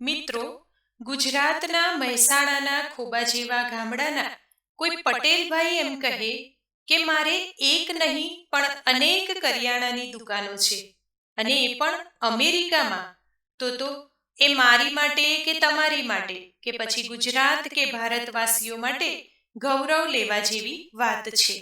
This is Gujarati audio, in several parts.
મિત્રો, ગુજરાતના મહેસાણાના ખોબા જેવા ગામડાના કોઈ પટેલભાઈ એમ કહે કે મારે એક નહીં પણ અનેક કરિયાણાની દુકાનો છે અને એ પણ અમેરિકામાં. તો એ મારી માટે કે તમારી માટે કે પછી ગુજરાત કે ભારતવાસીઓ માટે ગૌરવ લેવા જેવી વાત છે.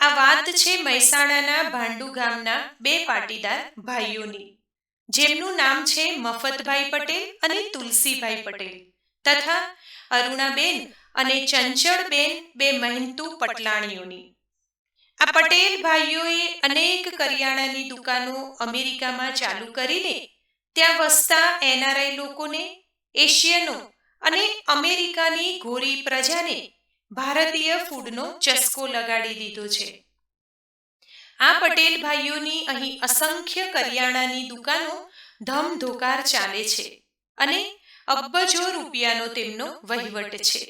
આ વાત છે મહેસાણાના ભાંડુ ગામના બે પાટીદાર ભાઈઓની, જેમનું નામ છે મફતભાઈ પટેલ અને તુલસીભાઈ પટેલ તથા અરુણાબેન અને ચંચળબેન બે મહેનતુ પટલાણીઓની. આ પટેલ ભાઈઓએ અનેક કરિયાણાની દુકાનો અમેરિકામાં ચાલુ કરીને ત્યાં વસતા એનઆરઆઈ લોકોને, એશિયનો અને અમેરિકાની ગોરી પ્રજાને ભારતીય ફૂડનો ચસ્કો લગાડી દીધો છે. આ પટેલ ભાઈઓની અહીં અસંખ્ય કરિયાણાની દુકાનો ધમધોકાર ચાલે છે અને અબજો રૂપિયાનો તેમનો વહીવટ છે.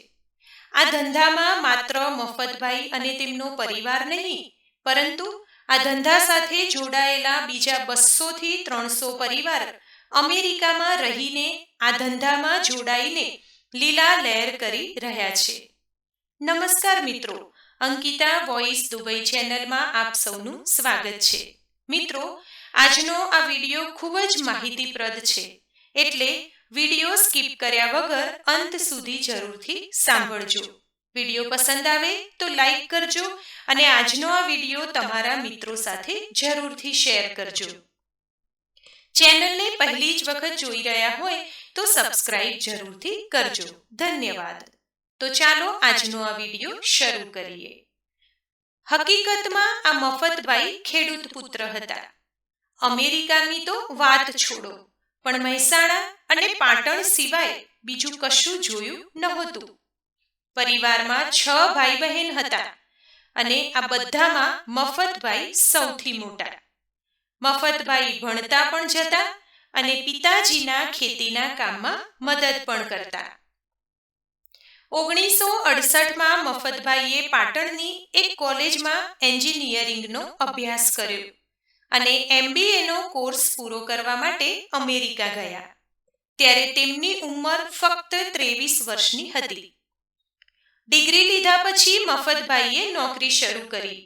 આ ધંધામાં માત્ર મફતભાઈ અને તેમનો પરિવાર નહીં, પરંતુ આ ધંધા સાથે જોડાયેલા બીજા 200 થી 300 પરિવાર અમેરિકામાં રહીને આ ધંધામાં જોડાઈને લીલા લહેર કરી રહ્યા છે. નમસ્કાર મિત્રો, અંકિતા વોઇસ દુબઈ ચેનલમાં આપ સૌનું સ્વાગત છે. મિત્રો, આજનો આ વિડીયો ખૂબ જ માહિતીપ્રદ છે, એટલે વિડીયો સ્કીપ કર્યા વગર અંત સુધી જરૂરથી સાંભળજો. વિડીયો પસંદ આવે તો લાઈક કરજો અને આજનો આ વિડીયો તમારા મિત્રો સાથે જરૂરથી શેર કરજો. ચેનલને પહેલી જ વખત જોઈ રહ્યા હોય તો સબસ્ક્રાઇબ જરૂરથી કરજો. ધન્યવાદ. તો ચાલો આજનો આ વિડીયો શરૂ કરીએ. હકીકતમાં આ મફતભાઈ ખેડૂત પુત્ર હતા. અમેરિકાની તો વાત છોડો, પણ મહેસાણા અને પાટણ સિવાય બીજું કશું જોયું નહોતું. પરિવારમાં 6 ભાઈ બહેન હતા અને આ બધામાં મફતભાઈ સૌથી મોટા. મફતભાઈ ભણતા પણ જતા અને પિતાજીના ખેતીના કામમાં મદદ પણ કરતા. 1968માં મફતભાઈએ પાટણની એક કોલેજમાં એન્જિનિયરિંગનો અભ્યાસ કર્યો અને MBAનો કોર્સ પૂરો કરવા માટે અમેરિકા ગયા. ત્યારે તેમની ઉંમર ફક્ત 23 વર્ષની હતી. ડિગ્રી લીધા પછી મફતભાઈએ નોકરી શરૂ કરી.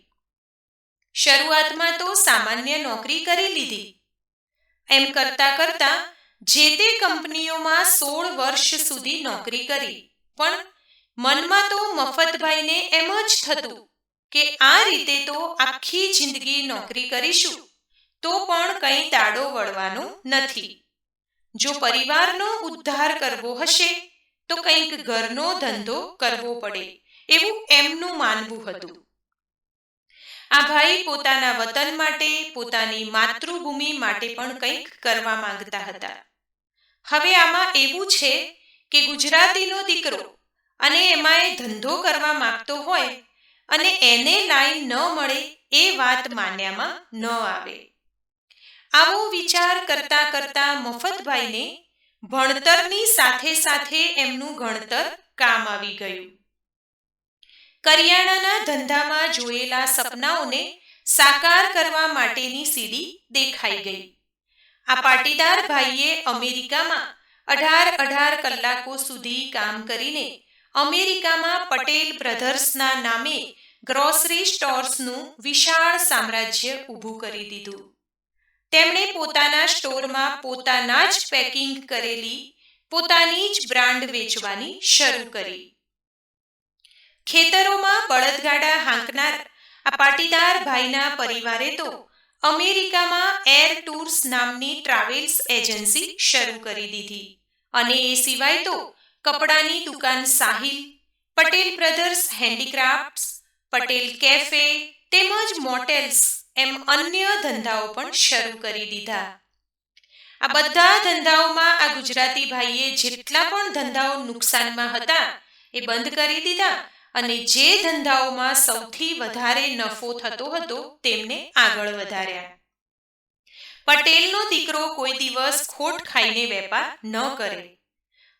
શરૂઆતમાં તો સામાન્ય નોકરી કરી લીધી. એમ કરતા કરતા જે તે કંપનીઓમાં 16 વર્ષ સુધી નોકરી કરી. પણ મનમાં તો મફતભાઈને એમ જ થતું કે આ રીતે તો આખી જિંદગી નોકરી કરીશું તો પણ કંઈ દાડો વળવાનો નથી. જો પરિવારનો ઉદ્ધાર કરવો હશે તો કંઈક ઘરનો ધંધો કરવો પડે, એવું એમનું માનવું હતું. આ ભાઈ પોતાના વતન માટે, પોતાની માતૃભૂમિ માટે પણ કંઈક કરવા માંગતા હતા. હવે આમાં એવું છે કે ગુજરાતીનો દીકરો અને એમાંય ધંધો કરવા માંગતો હોય અને એને લાઈન ન મળે એ વાત માન્યામાં ન આવે. આવો વિચાર કરતા કરતા મફતભાઈને ભણતરની સાથે સાથે એમનું ગણતર કામ આવી ગયું. કરિયાણાના ધંધામાં જોયેલા સપનાઓને સાકાર કરવા માટેની સીડી દેખાઈ ગઈ. આ પાટીદાર ભાઈએ અમેરિકામાં 18 કલાકો સુધી કામ કરીને અમેરિકામાં પટેલ બ્રધર્સના નામે ગ્રોસરી સ્ટોર્સનું વિશાળ સામ્રાજ્ય ઊભું કરી દીધું. તેમણે પોતાના સ્ટોરમાં પોતાના જ પેકિંગ કરેલી પોતાની જ બ્રાન્ડ વેચવાની શરૂ કરી. ખેતરોમાં બળદગાડા હાંકનાર આ પાટીદાર ભાઈના પરિવારે તો અમેરિકામાં એર ટૂર્સ નામની ટ્રાવેલ્સ એજન્સી શરૂ કરી દીધી અને એ સિવાય તો કપડાની દુકાન સાહિલ, પટેલ બ્રધર્સ હેન્ડીક્રાફ્ટ્સ, પટેલ કેફે તેમજ મોટેલ્સ એમ અન્ય ધંધાઓ પણ શરૂ કરી દીધા. આ બધા ધંધાઓમાં આ ગુજરાતી ભાઈએ જેટલા પણ ધંધાઓ નુકસાનમાં હતા એ બંધ કરી દીધા અને જે ધંધાઓમાં સૌથી વધારે નફો થતો હતો તેમને આગળ વધાર્યા. પટેલનો દીકરો કોઈ દિવસ ખોટ ખાઈને વેપાર ન કરે.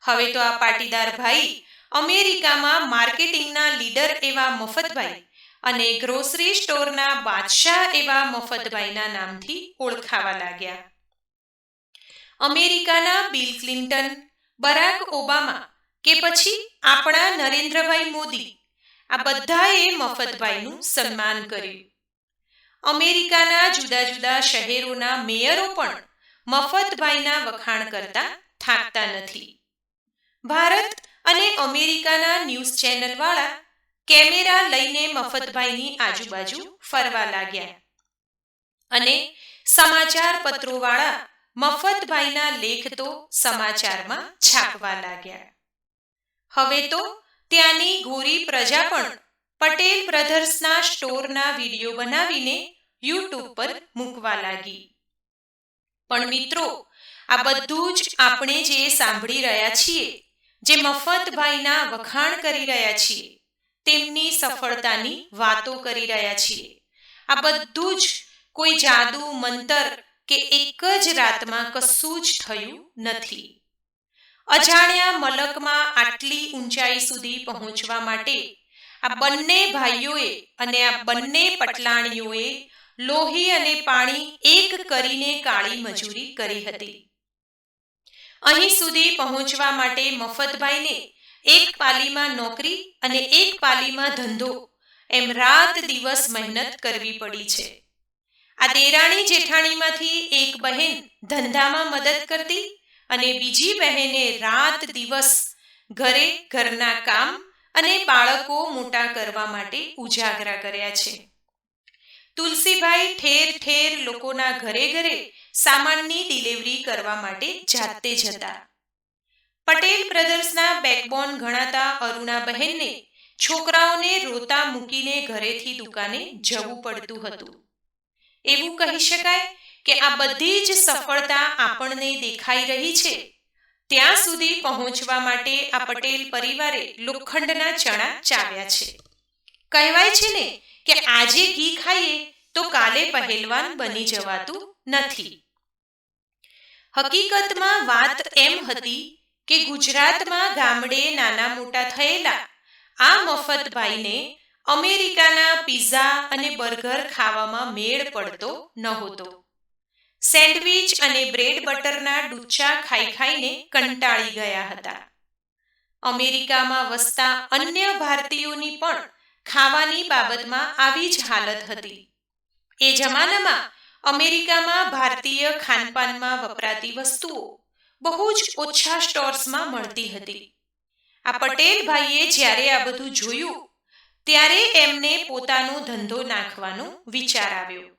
હવે તો આ પાટીદાર ભાઈ અમેરિકામાં માર્કેટિંગના લીડર એવા મફતભાઈ અને ગ્રોસરી સ્ટોરના બાદશાહ એવા મફતભાઈના નામથી ઓળખાવા લાગ્યા. અમેરિકાના બિલ ક્લિન્ટન, બરાક ઓબામા કે પછી આપણા નરેન્દ્રભાઈ મોદી, આ બધાએ મફતભાઈનું સન્માન કર્યું. અમેરિકાના જુદા જુદા શહેરોના મેયરો પણ મફતભાઈના વખાણ કરતા થાકતા નથી. ભારત અને અમેરિકાના ન્યૂઝ ચેનલવાળા કેમેરા લઈને મફતભાઈની આજુબાજુ ફરવા લાગ્યા અને સમાચાર પત્રોવાળા મફતભાઈના લેખ તો સમાચારમાં છાપવા લાગ્યા. હવે તો ત્યાંની ગોરી પ્રજા પણ પટેલ બ્રધર્સના સ્ટોરના વિડીયો બનાવીને યુટ્યુબ પર મૂકવા લાગી. પણ મિત્રો, આ બધું જ આપણે જે સાંભળી રહ્યા છીએ, જે મફતભાઈના વખાણ કરી રહ્યા છીએ, તેમની સફળતાની વાતો કરી રહ્યા છીએ, આ બધું જ કોઈ જાદુ મંતર કે એક જ રાતમાં કશું જ થયું નથી. અજાણ્યા મલકમાં આટલી ઊંચાઈ સુધી પહોંચવા માટે આ બંને ભાઈઓએ અને આ બંને પટલાણીઓએ લોહી અને પાણી એક કરીને કાળી મજૂરી કરી હતી. અહીં સુધી પહોંચવા માટે મફતભાઈને એક પાલીમાં નોકરી અને એક પાલીમાં ધંધો એમ રાત દિવસ મહેનત કરવી પડી છે. આ દેરાણી જેઠાણીમાંથી એક બહેન ધંધામાં મદદ કરતી અને બીજી બહેને રાત દિવસ ઘરે ઘરના કામ અને બાળકો મોટા કરવા માટે ઉજાગરા કર્યા છે. તુલસીભાઈ ઠેર ઠેર લોકોના ઘરે ઘરે સામાનની ડિલિવરી કરવા માટે જાતે જતા. પટેલ બ્રધર્સના બેકબોન ગણાતા અરુણાબહેનને છોકરાઓને રોતા મૂકીને ઘરેથી દુકાને જવું પડતું હતું. એવું કહી શકાય કે આ બધી જ સફળતા આપણને દેખાઈ રહી છે, ત્યાં સુધી પહોંચવા માટે આ પટેલ પરિવારે લોખંડના ચણા ચાવ્યા છે. કહેવાય છે ને કે આજે ઘી ખાઈએ તો કાલે પહેલવાન બની જવાતું નથી. હકીકતમાં વાત એમ હતી કે ગુજરાતમાં ગામડે નાના મોટા થયેલા આ મફતભાઈને અમેરિકાના પિઝા અને બર્ગર ખાવામાં મેળ પડતો નહોતો. સેન્ડવિચ અને બ્રેડ બટરના ડૂચા ખાઈ ખાઈને કંટાળી ગયા હતા. અમેરિકામાં વસતા અન્ય ભારતીયોની પણ ખાવાની બાબતમાં આવી જ હાલત હતી. એ જમાનામાં અમેરિકામાં ભારતીય ખાનપાનમાં વપરાતી વસ્તુઓ બહુ જ ઓછા સ્ટોર્સમાં મળતી હતી. આ પટેલ ભાઈએ જ્યારે આ બધું જોયું ત્યારે એમને પોતાનો ધંધો નાખવાનો વિચાર આવ્યો.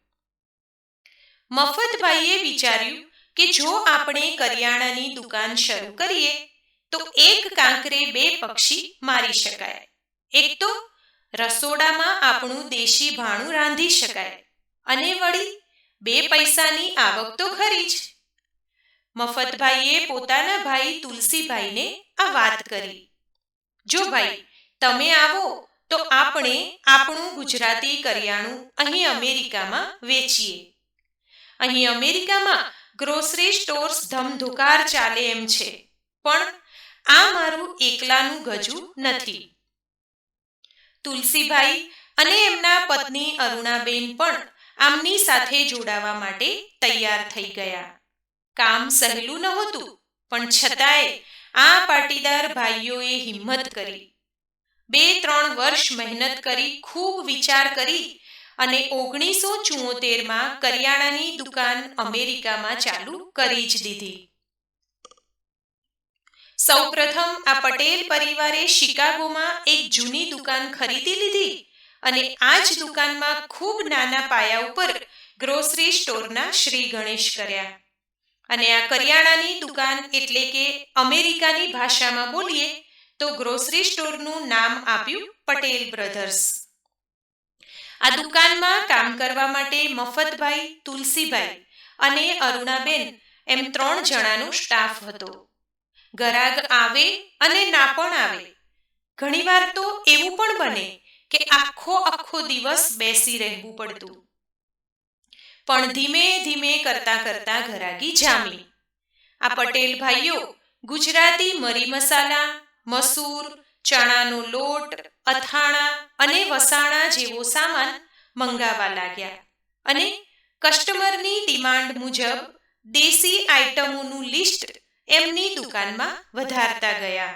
મફતભાઈએ વિચાર્યું કે જો આપણે કરિયાણાની દુકાન શરૂ કરીએ તો એક કાંકરે બે પક્ષી મારી શકાય. એક તો રસોડામાં આપણું દેશી ભાણું રાંધી શકાય અને વળી બે પૈસાની આવક તો ખરી જ. મફતભાઈએ પોતાના ભાઈ તુલસીભાઈને આ વાત કરી. જો ભાઈ, તમે આવો તો આપણે આપણું ગુજરાતી કરિયાણું અહીં અમેરિકામાં વેચીએ. અહીં અમેરિકામાં ગ્રોસરી સ્ટોર્સ ધમધોકાર ચાલે એમ છે, પણ આ મારું એકલાનું ગજું નથી. તુલસીભાઈ અને એમના પત્ની અરુણાબેન પણ આમની સાથે જોડાવા માટે તૈયાર થઈ ગયા. કામ સહેલું નહોતું, પણ છતાંય આ પાટીદાર ભાઈઓએ હિંમત કરી. 2-3 વર્ષ મહેનત કરી, ખૂબ વિચાર કરી અને 1974માં કરિયાણાની દુકાન અમેરિકામાં ચાલુ કરી જ દીધી. સૌપ્રથમ આ પટેલ પરિવારે શિકાગોમાં એક જૂની દુકાન ખરીદી લીધી અને આ જ દુકાનમાં ખૂબ નાના પાયા ઉપર ગ્રોસરી સ્ટોરના શ્રી ગણેશ કર્યા. અને આ કરિયાણાની દુકાન એટલે કે અમેરિકાની ભાષામાં બોલીએ તો ગ્રોસરી સ્ટોરનું નામ આપ્યું પટેલ બ્રધર્સ. આ દુકાનમાં કામ કરવા માટે મફતભાઈ, તુલસીભાઈ અને અરુણાબેન એમ 3 જણાનો સ્ટાફ હતો. ગરાગ આવે અને ના પણ આવે. ઘણીવાર તો એવું પણ બને કે આખો દિવસ બેસી રહેવું પડતું. પણ ધીમે ધીમે કરતા કરતા ગરાગી જામી. આ પટેલ ભાઈઓ ગુજરાતી મરી મસાલા, મસૂર, ચણાનો લોટ, અથાણા અને વસાણા જેવો સામાન મંગાવવા લાગ્યા અને કસ્ટમરની ડિમાન્ડ મુજબ દેશી આઇટમોનું લિસ્ટ એમની દુકાનમાં વધારતા ગયા.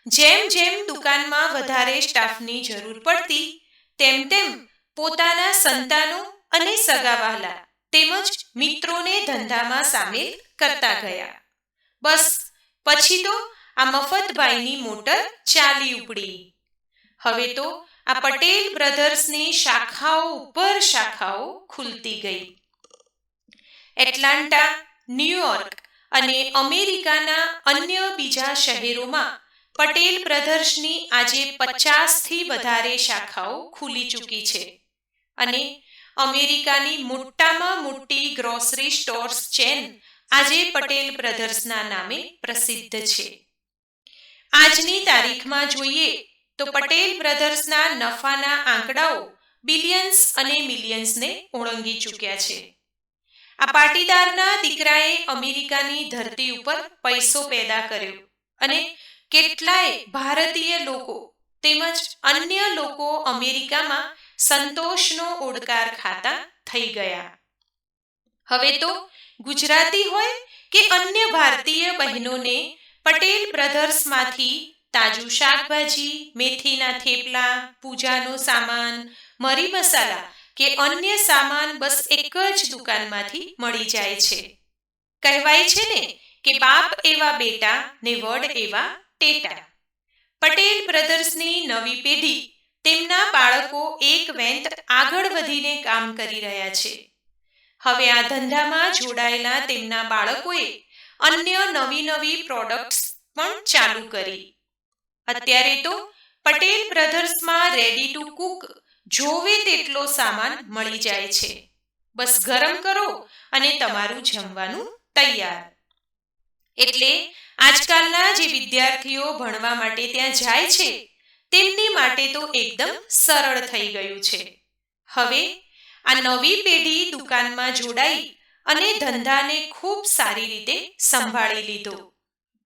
જેમ જેમ દુકાનમાં વધારે સ્ટાફની જરૂર પડતી તેમ તેમ પોતાના સંતાનો અને સગાવહાલા તેમજ મિત્રોને ધંધામાં સામેલ કરતા ગયા. બસ પછી તો આ મફતભાઈની મોટર ચાલી ઉપડી. હવે તો આ પટેલ બ્રધર્સની શાખાઓ ઉપર શાખાઓ ખુલતી ગઈ. એટલાન્ટા, ન્યુયોર્ક અને અમેરિકાના અન્ય બીજા શહેરોમાં પટેલ બ્રધર્સની આજે 50થી વધારે શાખાઓ ખુલી ચૂકી છે અને અમેરિકાની મોટામાં મોટી ગ્રોસરી સ્ટોર્સ ચેન આજે પટેલ બ્રધર્સના નામે પ્રસિદ્ધ છે. આજની તારીખમાં જોઈએ તો પટેલ બ્રધર્સના નફાના આંકડાઓ બિલિયન્સ અને મિલિયન્સને ઓળંગી ચૂક્યા છે. આ પાટીદારના દીકરાએ અમેરિકાની ધરતી ઉપર પૈસો પેદા કર્યો અને કેટલાય ભારતીય લોકો તેમજ અન્ય લોકો અમેરિકામાં સંતોષનો ઓડકાર ખાતા થઈ ગયા. હવે તો ગુજરાતી હોય કે અન્ય ભારતીય બહેનોને પટેલ બ્રધર્સમાંથી તાજું શાકભાજી, મેથીના થેપલા, પૂજાનો સામાન, મરી મસાલા કે અન્ય સામાન બસ એક જ દુકાનમાંથી મળી જાય છે. કહેવાય છે ને કે બાપ એવા બેટા ને વડ એવા ટેટા. પટેલ બ્રધર્સની નવી પેઢી તેમના બાળકો એક વેંત આગળ વધીને કામ કરી રહ્યા છે. હવે આ ધંધામાં જોડાયેલા તેમના બાળકોએ અન્ય નવી પ્રોડક્ટ્સ પણ ચાલુ કરી. અત્યારે તો પટેલ બ્રધર્સમાં રેડી ટુ કુક જોવે તેટલો સામાન મળી જાય છે. બસ ગરમ કરો અને તમારું જમવાનું તૈયાર. એટલે આજકાલના જે વિદ્યાર્થીઓ ભણવા માટે ત્યાં જાય છે તેમની માટે તો એકદમ સરળ થઈ ગયું છે. હવે આ નવી પેઢી દુકાનમાં જોડાઈ અને ધંધાને ખૂબ સારી રીતે સંભાળી લીધો.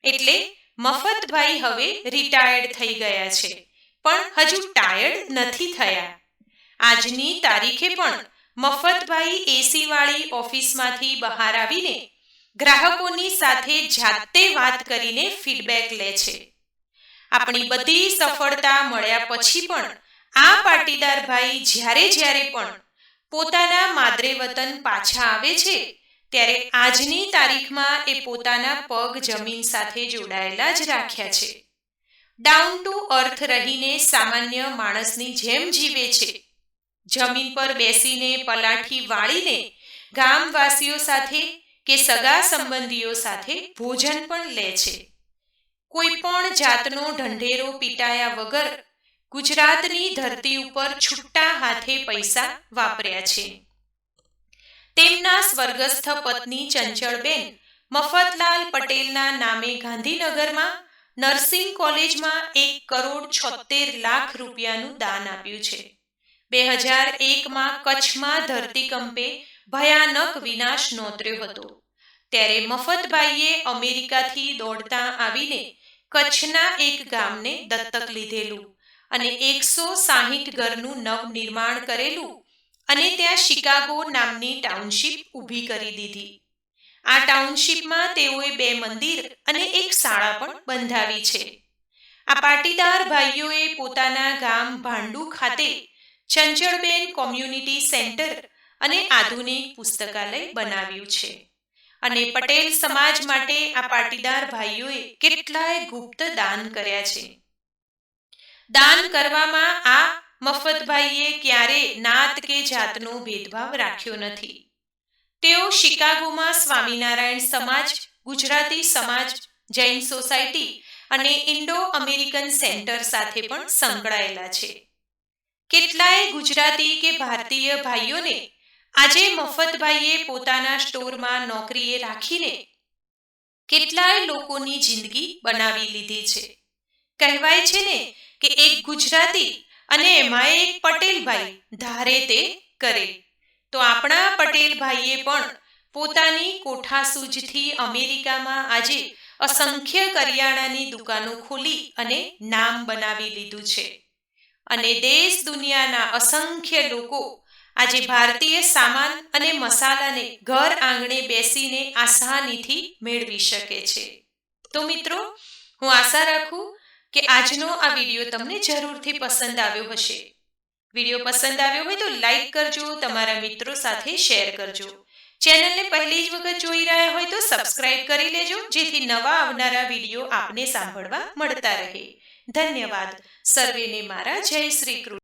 એટલે મફતભાઈ હવે રિટાયર્ડ થઈ ગયા છે પણ હજુ ટાયર્ડ નથી થયા. આજની તારીખે પણ મફતભાઈ એસીવાળી ઓફિસમાંથી બહાર આવીને ગ્રાહકોની સાથે જાતે વાત કરીને ફીડબેક લે છે. આપણી બધી સફળતા મળ્યા પછી પણ આ પાટીદાર ભાઈ જ્યારે પણ પોતાના માદરે વતન પાછા આવે છે ત્યારે આજની તારીખમાં એ પોતાના પગ જમીન સાથે જોડાયેલા જ રાખ્યા છે. ડાઉન ટુ અર્થ રહીને સામાન્ય માણસની જેમ જીવે છે. જમીન પર બેસીને પલાઠી વાળીને ગામવાસીઓ સાથે કે સગા સંબંધીઓ સાથે ભોજન પણ લે છે. કોઈ પણ જાતનો ઢંઢેરો પીટાયા વગર ગુજરાતની ધરતી ઉપર છૂટા હાથે પૈસા વાપર્યા છે. તેમના સ્વર્ગસ્થ પત્ની ચંચળબેન મફતલાલ પટેલના નામે ગાંધીનગરમાં નર્સિંગ કોલેજમાં 1,76,00,000 રૂપિયાનું દાન આપ્યું છે. 2001માં કચ્છમાં ધરતીકંપે ભયાનક વિનાશ નોતર્યો હતો ત્યારે મફતભાઈએ અમેરિકાથી દોડતા આવીને કચ્છના એક ગામને દત્તક લીધેલું અને 160 ઘરનું નવનિર્માણ કરેલું અને ત્યાં શિકાગો નામની ટાઉનશીપ ઊભી કરી દીધી. આ ટાઉનશીપમાં તેઓએ 2 મંદિર અને એક શાળા પણ બંધાવી છે. આ પાટીદાર ભાઈઓએ પોતાના ગામ ભાંડુ ખાતે ચંચળબેન કોમ્યુનિટી સેન્ટર અને આધુનિક પુસ્તકાલય બનાવ્યું છે અને પટેલ સમાજ માટે આ પાટીદાર ભાઈઓએ કેટલાય ગુપ્ત દાન કર્યા છે. દાન કરવામાં આ મફતભાઈએ ક્યારે નાત કે જાતનો ભેદભાવ રાખ્યો નથી. તેઓ શિકાગોમાં સ્વામિનારાયણ સમાજ, ગુજરાતી સમાજ, જૈન સોસાયટી અને ઇન્ડો અમેરિકન સેન્ટર સાથે પણ સંકળાયેલા છે. કેટલાય ગુજરાતી કે ભારતીય ભાઈઓને આજે મફતભાઈએ પોતાના સ્ટોરમાં નોકરીએ રાખીને કેટલાય લોકોની જિંદગી બનાવી લીધી છે. કહેવાય છે ને કે એક ગુજરાતી અને એમાં એક પટેલભાઈ ધારે તે કરે. તો આપણા પટેલભાઈએ પણ પોતાની કોઠાસૂઝથી અમેરિકામાં આજે અસંખ્ય કરિયાણાની દુકાનો ખોલી અને નામ બનાવી લીધું છે અને દેશ દુનિયાના અસંખ્ય લોકો આજે ભારતીય સામાન અને મસાલાને ઘર આંગણે બેસીને આસાનીથી મેળવી શકે છે. તો મિત્રો, હું આશા રાખું કે આજનો આ વિડીયો તમને જરૂરથી પસંદ આવ્યો હશે. વિડીયો પસંદ આવ્યો હોય તો લાઈક કરજો, તમારા મિત્રો સાથે શેર કરજો. ચેનલને પહેલી જ વખત જોઈ રહ્યા હોય તો સબસ્ક્રાઇબ કરી લેજો, જેથી નવા આવનારા વિડીયો આપને સાંભળવા મળતા રહે. ધન્યવાદ. સર્વેને મારા જય શ્રી કૃષ્ણ.